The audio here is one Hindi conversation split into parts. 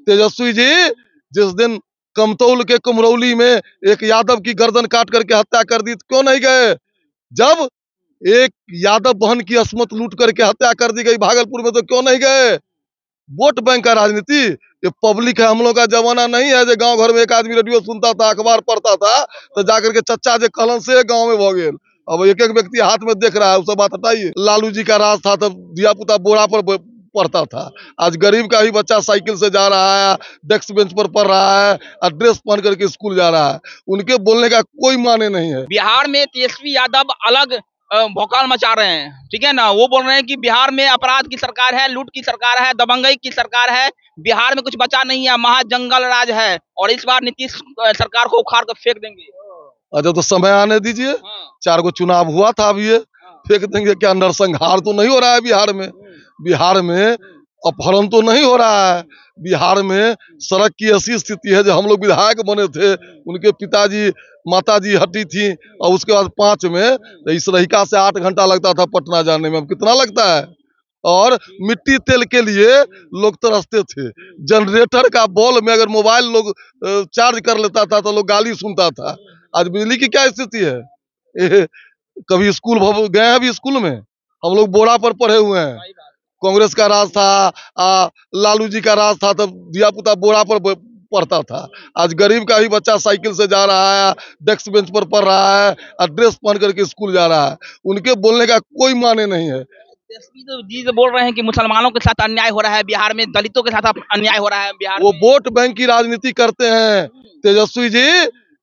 तेजस्वी जी जिस दिन कमतौल के कुमरौली में एक यादव की गर्दन काट करके हत्या कर दी, क्यों नहीं गए? जब एक यादव बहन की अस्मत लूट करके हत्या कर दी गई भागलपुर में, तो क्यों नहीं गए? वोट बैंक का राजनीति, ये पब्लिक है, हम लोग का जमाना नहीं है जो गांव घर में एक आदमी रेडियो सुनता था, अखबार पढ़ता था तो जाकर के चच्चा जे कहलन से गांव में भ गेल। अब एक एक व्यक्ति हाथ में देख रहा है, उससे बात हटाइए। लालू जी का राज था तब दिया पुता बोरा पर पढ़ता था, आज गरीब का ही बच्चा साइकिल से जा रहा है, डेस्क बेंच पर पढ़ रहा है और ड्रेस पहन करके स्कूल जा रहा है। उनके बोलने का कोई माने नहीं है। बिहार में तेजस्वी यादव अलग भौकाल मचा रहे हैं, ठीक है ना। वो बोल रहे हैं कि बिहार में अपराध की सरकार है, लूट की सरकार है, दबंगई की सरकार है, बिहार में कुछ बचा नहीं है, महाजंगल राज है और इस बार नीतीश सरकार को उखाड़ कर फेंक देंगे। अच्छा तो समय आने दीजिए। 4 गो चुनाव हुआ था, अभी ये फेंक देंगे क्या? नरसंहार तो नहीं हो रहा है बिहार में? बिहार में अपहरण तो नहीं हो रहा है? बिहार में सड़क की ऐसी स्थिति है, जो हम लोग विधायक बने थे, उनके पिताजी माताजी हटी थी और उसके बाद 5 में तो इस रहिका से 8 घंटा लगता था पटना जाने में, अब कितना लगता है? और मिट्टी तेल के लिए लोग तरसते थे। जनरेटर का बॉल में अगर मोबाइल लोग चार्ज कर लेता था तो लोग गाली सुनता था। आज बिजली की क्या स्थिति है? कभी स्कूल गए हैं? अभी स्कूल में हम लोग बोरा पर पढ़े हुए हैं। कांग्रेस का राज था, लालू जी का राज था तब दिया पुता बोरा पर पढ़ता था, आज गरीब का ही बच्चा साइकिल से जा रहा है, डेस्क बेंच पर पढ़ रहा है और ड्रेस पहन करके स्कूल जा रहा है। उनके बोलने का कोई माने नहीं है। तेजस्वी जी तो बोल रहे हैं कि मुसलमानों के साथ अन्याय हो रहा है बिहार में, दलितों के साथ अन्याय हो रहा है बिहार वो में। वोट बैंक की राजनीति करते हैं। तेजस्वी जी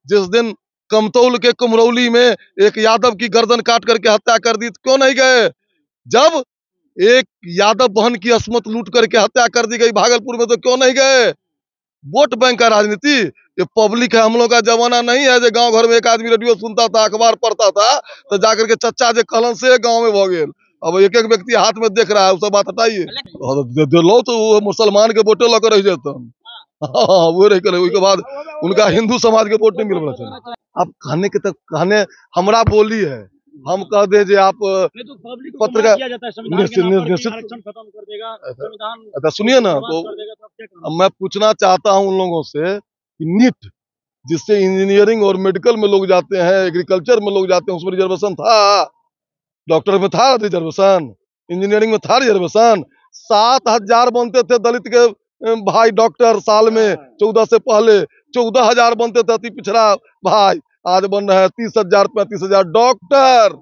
जिस दिन कमतौल के कुमरौली में एक यादव की गर्दन काट करके हत्या कर दी, क्यों नहीं गए? जब एक यादव बहन की अस्मत लूट करके हत्या कर दी गई भागलपुर में, तो क्यों नहीं गए? वोट बैंक का राजनीति, ये पब्लिक है, हम लोग का जमाना नहीं है जो गांव घर में एक आदमी रेडियो सुनता था, अखबार पढ़ता था तो जाकर के चच्चा जे कहलन से गांव में भ गेल। अब एक एक व्यक्ति हाथ में देख रहा है, उससे बात हटाइए। लो तो वो मुसलमान के वोटे लग रह जाता, हाँ वो रह करे, उसके बाद उनका हिंदू समाज के वोट नहीं मिल रहा। अब कहने के तक कहने हमरा बोली है, हम कह दे जे आप पत्रकार अच्छा सुनिए ना, तो मैं पूछना चाहता हूं उन लोगों से कि नीट जिससे इंजीनियरिंग और मेडिकल में लोग जाते हैं, एग्रीकल्चर में लोग जाते हैं, उसमें रिजर्वेशन था? डॉक्टर में था रिजर्वेशन? इंजीनियरिंग में था रिजर्वेशन? 7,000 बनते थे दलित के भाई डॉक्टर साल में, 14 से पहले 14,000 बनते थे अति पिछड़ा भाई, आज बन रहे हैं 30,000 35,000 डॉक्टर।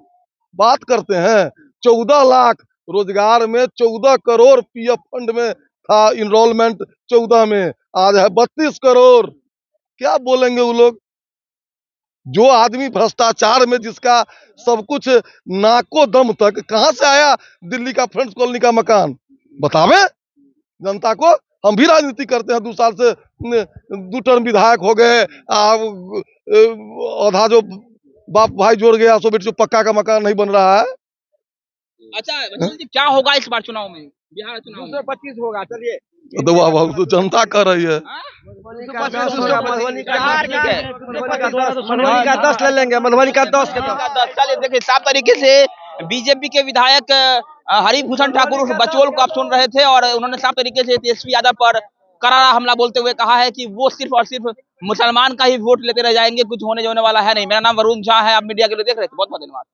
बात करते हैं 14 लाख रोजगार में, 14 करोड़ पीएफ फंड में था इनरोलमेंट 14 में, आज है 32 करोड़। क्या बोलेंगे वो लोग? जो आदमी भ्रष्टाचार में जिसका सब कुछ नाको दम तक, कहां से आया दिल्ली का फ्रेंड्स कॉलोनी का मकान? बतावे जनता को। हम भी राजनीति करते हैं, 2 साल से 2 टर्म विधायक हो गए, आधा जो बाप भाई जोड़ गया सो बेटी जो पक्का का मकान नहीं बन रहा है। अच्छा जी, क्या होगा इस बार चुनाव में? बिहार चुनाव 225 होगा। चलिए तो जनता कह रही है मधुबनी का 10 ले लेंगे, मधुबनी का 10 के 10। चलिए देखिए, साफ तरीके से बीजेपी के विधायक हरिभूषण ठाकुर बचोल को आप सुन रहे थे और उन्होंने साफ तरीके से तेजस्वी यादव पर करारा हमला बोलते हुए कहा है कि वो सिर्फ और सिर्फ मुसलमान का ही वोट लेते रह जाएंगे, कुछ होने वाला है नहीं। मेरा नाम वरुण झा है, आप मीडिया के लिए देख रहे थे। बहुत बहुत धन्यवाद।